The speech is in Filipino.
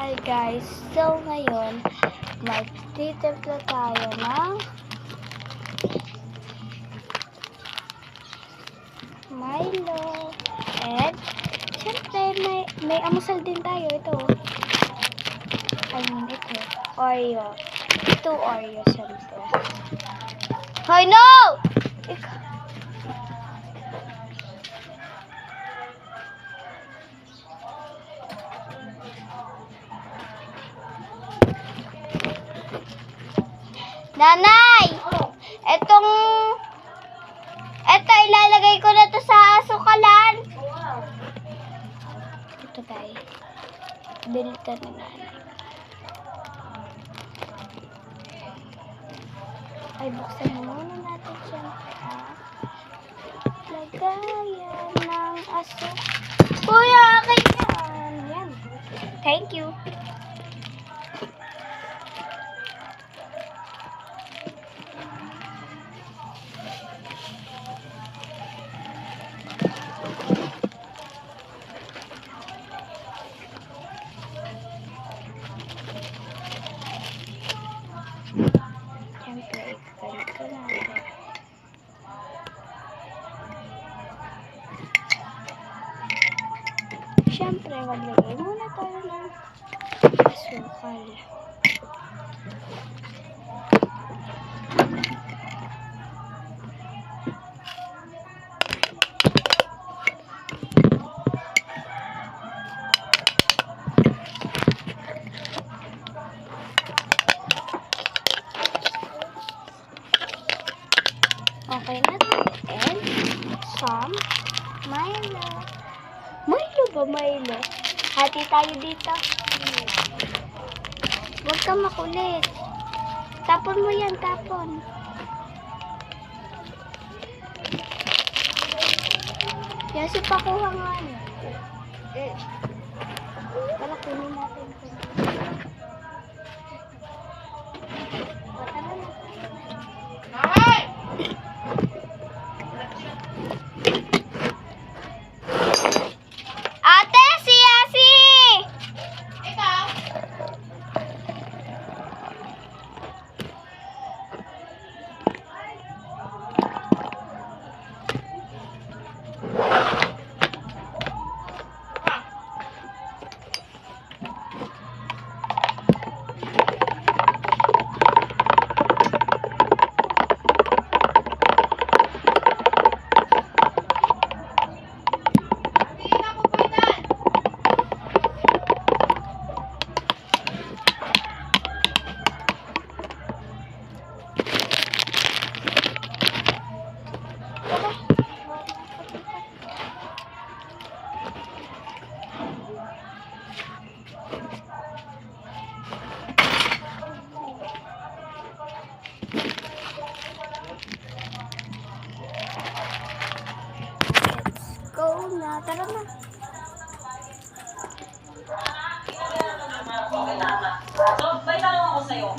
Hi guys, so ngayon magtitimpla tayo ng Milo and syempre may amusal din tayo. Ito ito Oreo, 2 Oreo syempre. Hoy no! Nanay! Eto ilalagay ko na to sa sukalan. Ito guys. Bilita ni nanay. Ay, buksan muna natin siya. Lagayan ng aso. Kuya, akin yan. Yan. Thank you. Siyempre, maglagay muna tayo ng asukal. Okay na ito. And some Milo. Milo ba, Milo? Hati tayo dito. Huwag kang makulit. Tapon mo yan, tapon. Yan, si pakuha nga yan. Wala, kunin natin. Go na, tara na. So, may tanong ako sa'yo.